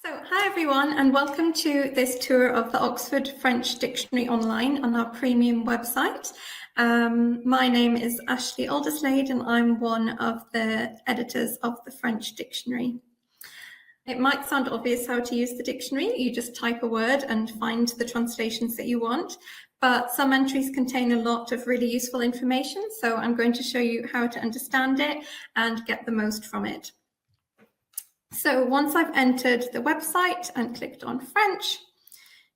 Hi everyone, and welcome to this tour of the Oxford French Dictionary online on our premium website. My name is Ashleigh Alderslade and I'm one of the editors of the French Dictionary. It might sound obvious how to use the dictionary. You just type a word and find the translations that you want, but some entries contain a lot of really useful information, so I'm going to show you how to understand it and get the most from it. So once I've entered the website and clicked on French,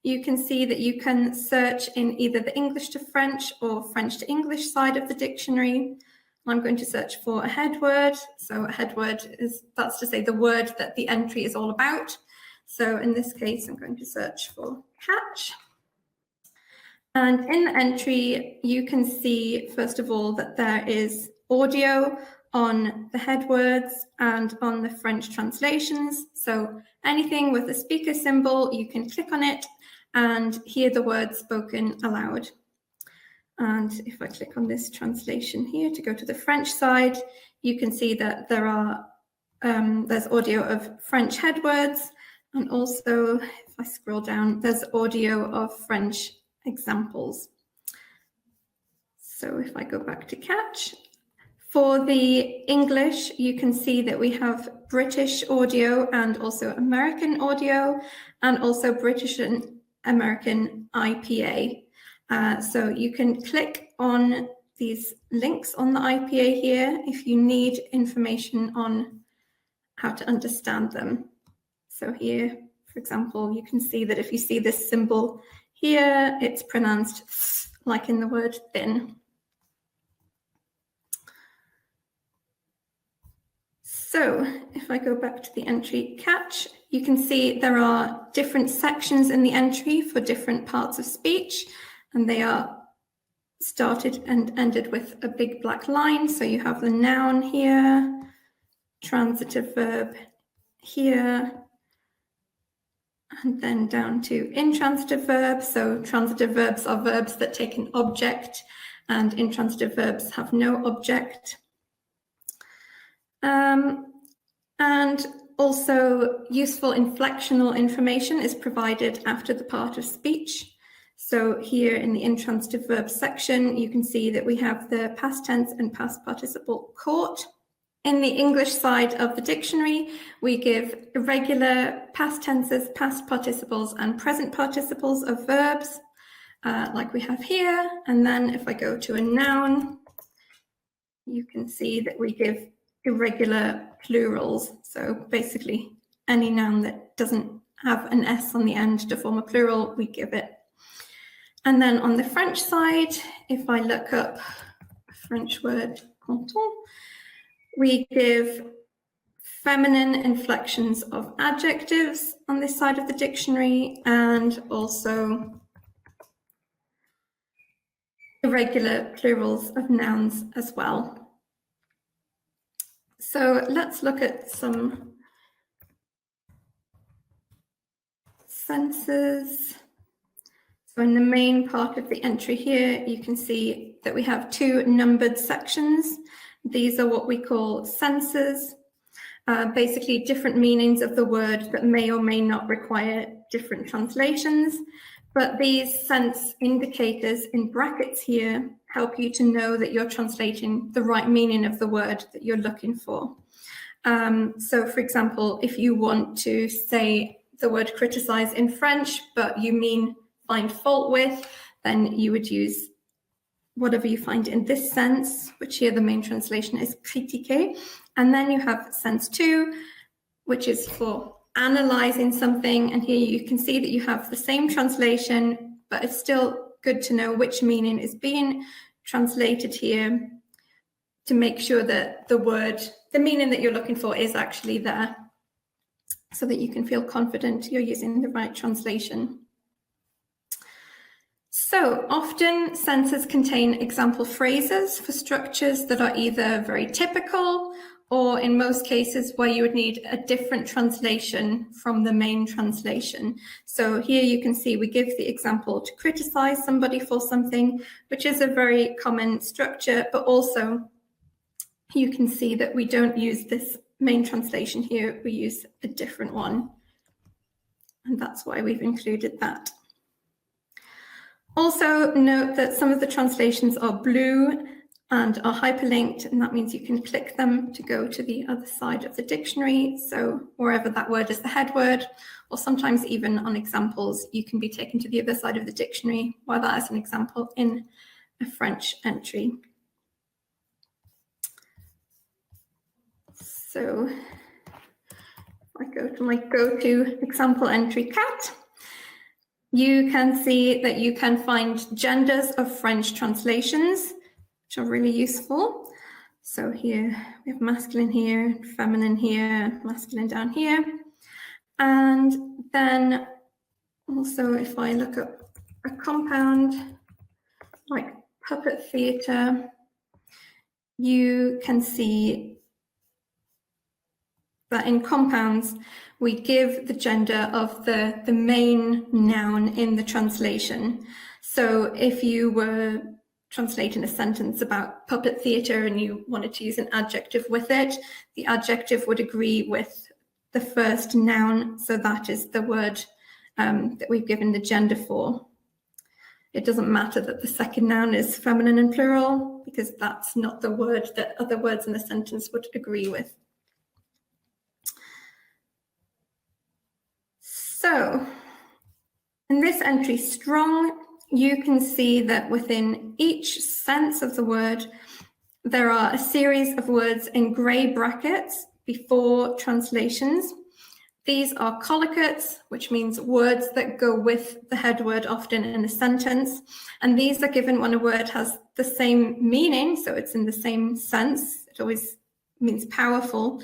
you can see that you can search in either the English to French or French to English side of the dictionary. I'm going to search for a head word. So a head word that's to say the word that the entry is all about. So in this case, I'm going to search for catch. And in the entry, you can see, first of all, that there is audio on the head words and on the French translations. So anything with a speaker symbol, you can click on it and hear the words spoken aloud. And if I click on this translation here to go to the French side, you can see that there's audio of French head words, and also if I scroll down, there's audio of French examples. So if I go back to catch, for the English, you can see that we have British audio and also American audio, and also British and American IPA. So you can click on these links on the IPA here if you need information on how to understand them. So here, for example, you can see that if you see this symbol here, it's pronounced like in the word thin. So if I go back to the entry catch, you can see there are different sections in the entry for different parts of speech, and they are started and ended with a big black line. So you have the noun here, transitive verb here, and then down to intransitive verbs. So transitive verbs are verbs that take an object, and intransitive verbs have no object. And also useful inflectional information is provided after the part of speech. So here in the intransitive verb section, you can see that we have the past tense and past participle caught. In the English side of the dictionary, we give irregular past tenses, past participles, and present participles of verbs, like we have here. And then if I go to a noun, you can see that we give irregular plurals. So basically, any noun that doesn't have an S on the end to form a plural, we give it. And then on the French side, if I look up a French word, canton, we give feminine inflections of adjectives on this side of the dictionary, and also irregular plurals of nouns as well. So let's look at some senses. So in the main part of the entry here, you can see that we have two numbered sections. These are what we call senses, basically different meanings of the word that may or may not require different translations. But these sense indicators in brackets here help you to know that you're translating the right meaning of the word that you're looking for. So for example, if you want to say the word criticize in French, but you mean find fault with, then you would use whatever you find in this sense, which here the main translation is critiquer. And then you have sense 2, which is for analyzing something, and here you can see that you have the same translation, but it's still good to know which meaning is being translated here to make sure that the meaning that you're looking for is actually there, so that you can feel confident you're using the right translation. So often senses contain example phrases for structures that are either very typical, or in most cases where you would need a different translation from the main translation. So here you can see we give the example to criticize somebody for something, which is a very common structure, but also you can see that we don't use this main translation here, we use a different one. and that's why we've included that. Also note that some of the translations are blue and are hyperlinked, and that means you can click them to go to the other side of the dictionary. So wherever that word is the head word, or sometimes even on examples, you can be taken to the other side of the dictionary, while that is an example in a French entry. So if I go to my go-to example entry cat, you can see that you can find genders of French translations, which are really useful. So here we have masculine here, feminine here, masculine down here. And then also if I look at a compound like puppet theatre, you can see that in compounds, we give the gender of the main noun in the translation. So if you were translating a sentence about puppet theatre and you wanted to use an adjective with it, the adjective would agree with the first noun. So that is the word that we've given the gender for. It doesn't matter that the second noun is feminine and plural, because that's not the word that other words in the sentence would agree with. So in this entry, strong, you can see that within each sense of the word, there are a series of words in grey brackets before translations. These are collocates, which means words that go with the head word often in a sentence. And these are given when a word has the same meaning, so it's in the same sense. It always means powerful.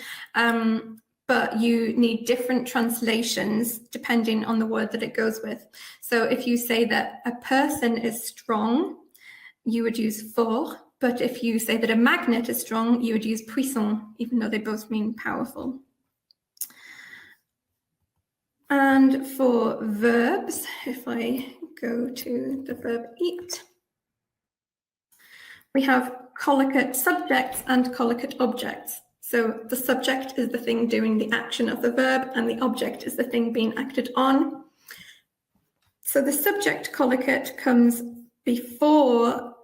But you need different translations depending on the word that it goes with. So if you say that a person is strong, you would use fort, but if you say that a magnet is strong, you would use puissant, even though they both mean powerful. And for verbs, if I go to the verb eat, we have collocate subjects and collocate objects. So the subject is the thing doing the action of the verb, and the object is the thing being acted on. So the subject collocate comes before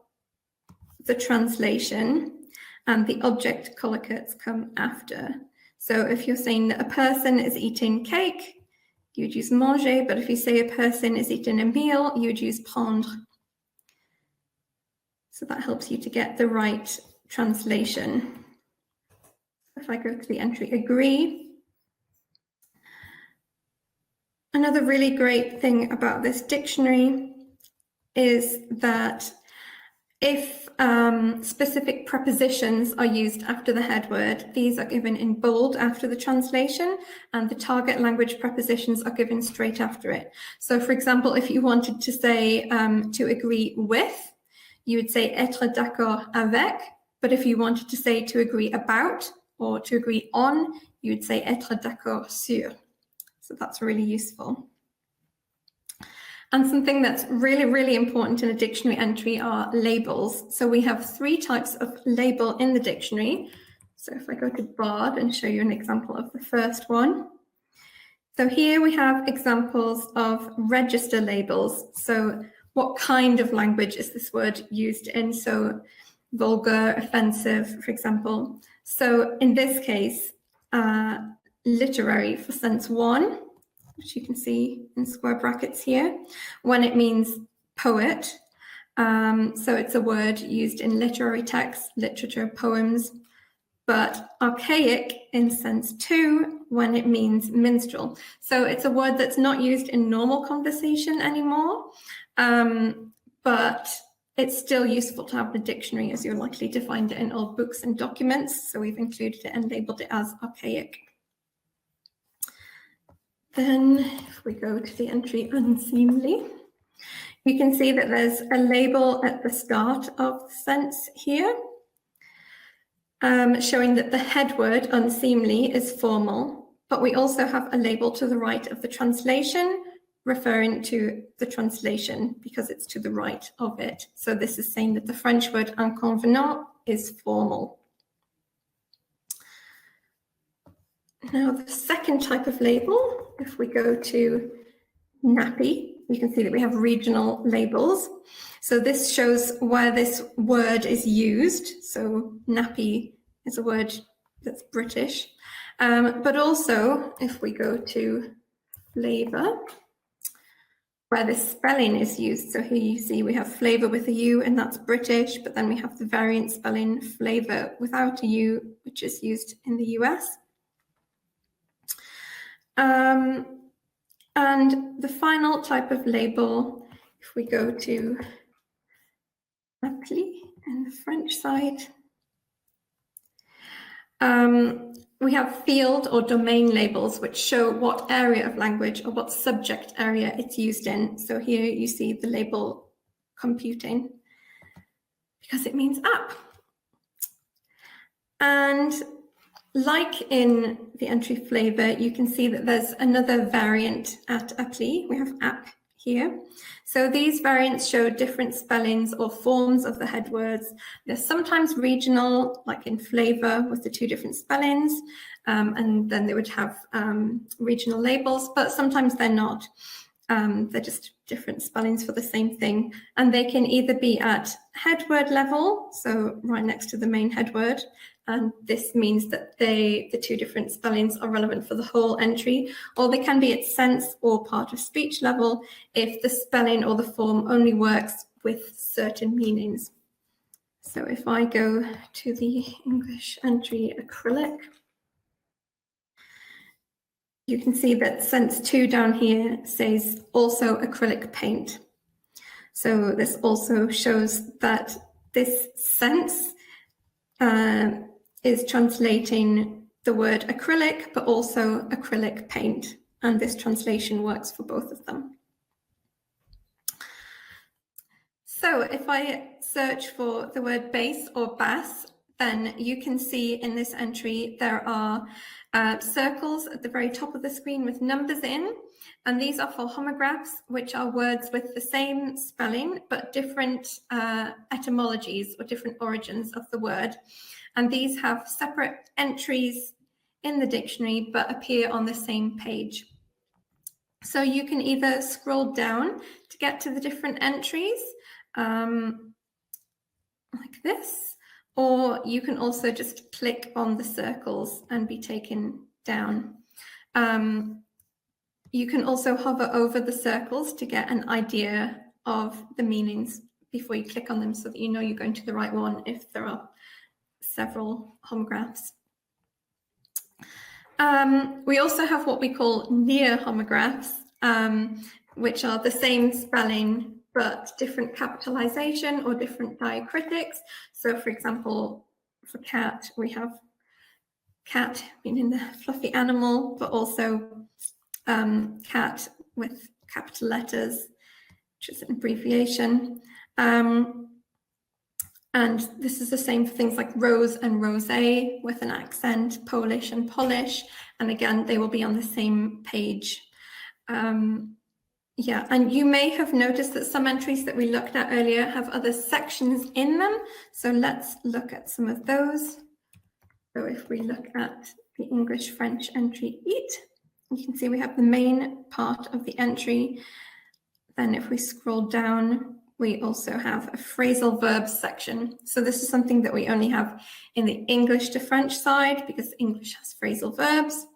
the translation, and the object collocates come after. So if you're saying that a person is eating cake, you would use manger, but if you say a person is eating a meal, you would use prendre. So that helps you to get the right translation. If I go to the entry agree, another really great thing about this dictionary is that if specific prepositions are used after the head word, these are given in bold after the translation, and the target language prepositions are given straight after it. So for example, if you wanted to say to agree with, you would say être d'accord avec, but if you wanted to say to agree about or to agree on, you would say être d'accord sur. So that's really useful. And something that's really, really important in a dictionary entry are labels. So we have 3 types of label in the dictionary. So if I go to Bard and show you an example of the first one. So here we have examples of register labels. So what kind of language is this word used in? So vulgar, offensive, for example. So in this case, literary for sense 1, which you can see in square brackets here, when it means poet. So it's a word used in literary texts, literature, poems, but archaic in sense 2 when it means minstrel. So it's a word that's not used in normal conversation anymore, but it's still useful to have in the dictionary, as you're likely to find it in old books and documents. So we've included it and labeled it as archaic. Then if we go to the entry unseemly, you can see that there's a label at the start of the sentence here, showing that the head word unseemly is formal, but we also have a label to the right of the translation referring to the translation because it's to the right of it. So this is saying that the French word inconvenant is formal. Now the second type of label, if we go to nappy, you can see that we have regional labels. So this shows where this word is used. So nappy is a word that's British. But also, if we go to flavour, where the spelling is used. So here you see we have flavour with a U, and that's British, but then we have the variant spelling flavour without a U, which is used in the US. And the final type of label, if we go to appli in the French side, we have field or domain labels which show what area of language or what subject area it's used in. So here you see the label computing because it means app. And like in the entry flavour, you can see that there's another variant at appli. We have app here. So these variants show different spellings or forms of the head words. They're sometimes regional, like in flavour with the two different spellings, and then they would have regional labels, but sometimes they're not. They're just different spellings for the same thing. And they can either be at head word level, so right next to the main head word, and this means that the two different spellings are relevant for the whole entry, or they can be at sense or part of speech level if the spelling or the form only works with certain meanings. So if I go to the English entry acrylic, you can see that sense 2 down here says also acrylic paint. So this also shows that this sense is translating the word acrylic, but also acrylic paint. And this translation works for both of them. So if I search for the word bass or bass, then you can see in this entry there are circles at the very top of the screen with numbers in, and these are for homographs, which are words with the same spelling but different etymologies or different origins of the word. And these have separate entries in the dictionary but appear on the same page. So you can either scroll down to get to the different entries, like this, or you can also just click on the circles and be taken down. You can also hover over the circles to get an idea of the meanings before you click on them so that you know you're going to the right one if there are several homographs. We also have what we call near homographs, which are the same spelling but different capitalization or different diacritics. So for example, for cat, we have cat meaning the fluffy animal, but also cat with capital letters, which is an abbreviation. And this is the same for things like rose and rosé with an accent, Polish and Polish. And again, they will be on the same page. Yeah, and you may have noticed that some entries that we looked at earlier have other sections in them. So let's look at some of those. So if we look at the English-French entry eat, you can see we have the main part of the entry. Then if we scroll down, we also have a phrasal verbs section. So this is something that we only have in the English to French side because English has phrasal verbs.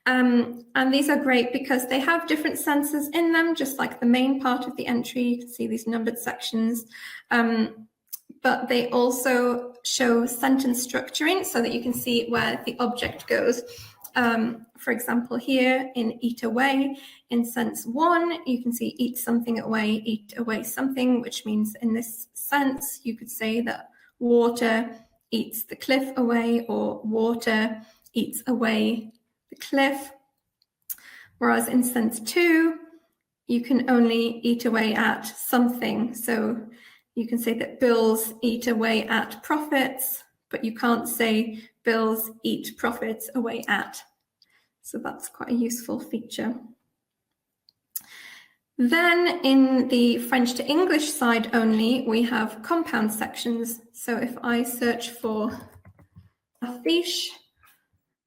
And these are great because they have different senses in them, just like the main part of the entry. You can see these numbered sections, but they also show sentence structuring so that you can see where the object goes. For example, here in eat away, in sense 1, you can see eat something away, eat away something, which means in this sense, you could say that water eats the cliff away, or water eats away the cliff. Whereas in sense 2, you can only eat away at something. So you can say that bills eat away at profits, but you can't say bills eat profits away at. So that's quite a useful feature. Then in the French to English side only, we have compound sections. So if I search for affiche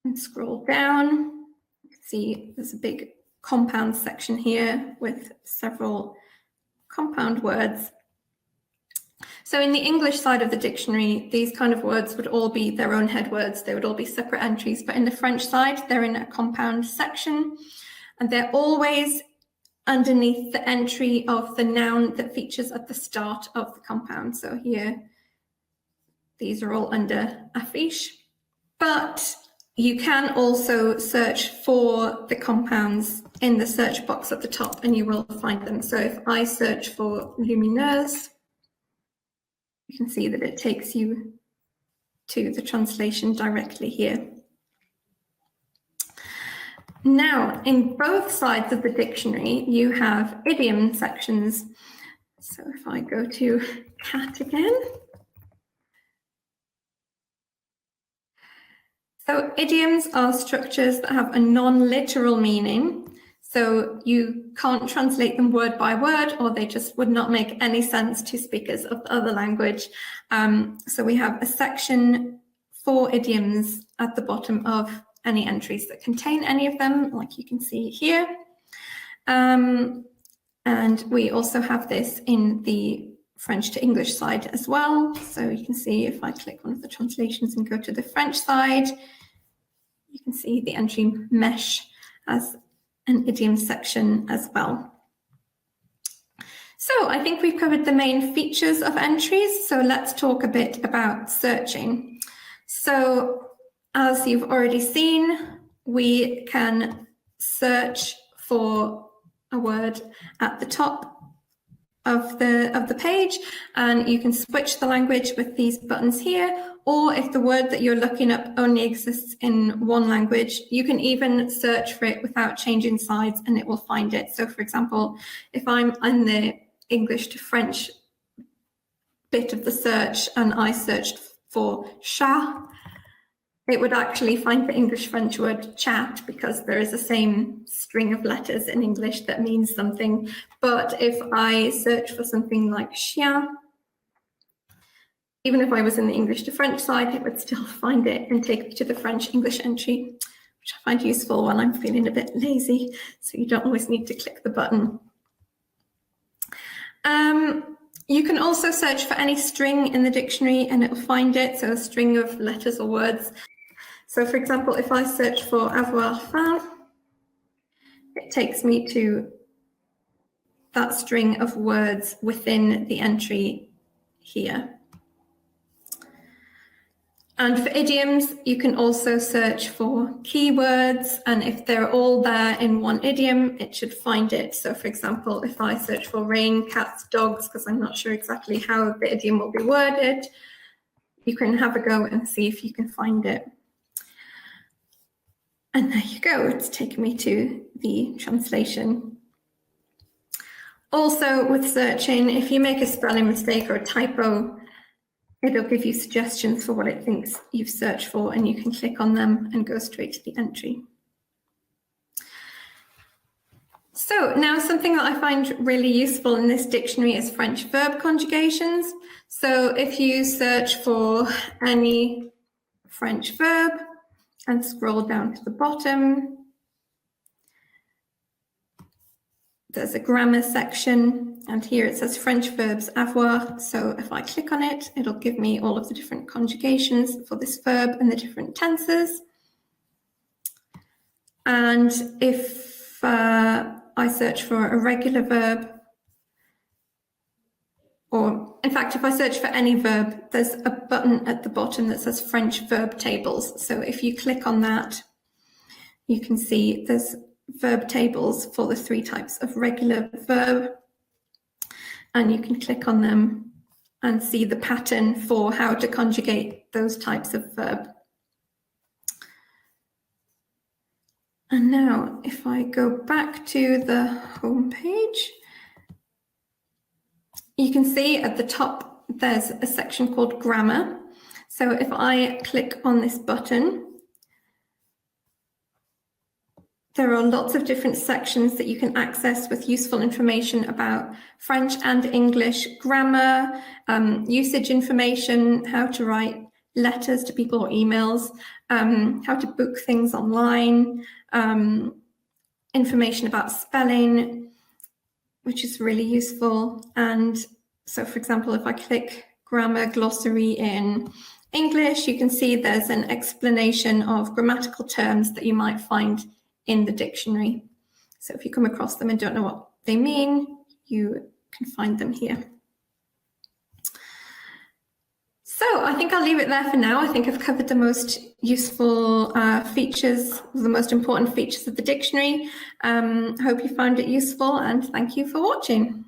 and scroll down, you can see there's a big compound section here with several compound words. So in the English side of the dictionary, these kind of words would all be their own head words. They would all be separate entries. But in the French side, they're in a compound section, and they're always underneath the entry of the noun that features at the start of the compound. So here, these are all under affiche. But you can also search for the compounds in the search box at the top, and you will find them. So if I search for lumineuse, you can see that it takes you to the translation directly here. Now, in both sides of the dictionary, you have idiom sections. So if I go to cat again. So idioms are structures that have a non-literal meaning. So you can't translate them word by word, or they just would not make any sense to speakers of the other language. So we have a section for idioms at the bottom of any entries that contain any of them, like you can see here. And we also have this in the French to English side as well. So you can see if I click one of the translations and go to the French side, you can see the entry mesh as an idiom section as well. So I think we've covered the main features of entries. So let's talk a bit about searching. So as you've already seen, we can search for a word at the top of the page, and you can switch the language with these buttons here, or if the word that you're looking up only exists in one language, you can even search for it without changing sides and it will find it. So for example, if I'm in the English to French bit of the search and I searched for chat, it would actually find the English-French word chat, because there is the same string of letters in English that means something. But if I search for something like chien, even if I was in the English to French side, it would still find it and take me to the French-English entry, which I find useful when I'm feeling a bit lazy, so you don't always need to click the button. You can also search for any string in the dictionary and it'll find it, so a string of letters or words. So for example, if I search for avoir faim, it takes me to that string of words within the entry here. And for idioms, you can also search for keywords, and if they're all there in one idiom, it should find it. So for example, if I search for rain, cats, dogs, because I'm not sure exactly how the idiom will be worded, you can have a go and see if you can find it. And there you go, it's taken me to the translation. Also with searching, if you make a spelling mistake or a typo, it'll give you suggestions for what it thinks you've searched for, and you can click on them and go straight to the entry. So now something that I find really useful in this dictionary is French verb conjugations. So if you search for any French verb and scroll down to the bottom, there's a grammar section, and here it says French verbs avoir. So if I click on it, it'll give me all of the different conjugations for this verb and the different tenses. And if I search for a regular verb, or in fact, if I search for any verb, there's a button at the bottom that says French verb tables. So if you click on that, you can see there's verb tables for the 3 types of regular verb, and you can click on them and see the pattern for how to conjugate those types of verb. And now if I go back to the home page, you can see at the top there's a section called grammar. So if I click on this button, there are lots of different sections that you can access with useful information about French and English grammar, usage information, how to write letters to people or emails, how to book things online, information about spelling, which is really useful. And so, for example, if I click grammar glossary in English, you can see there's an explanation of grammatical terms that you might find in the dictionary. So if you come across them and don't know what they mean, you can find them here. So I think I'll leave it there for now. I think I've covered the most useful features, the most important features of the dictionary. Hope you found it useful, and thank you for watching.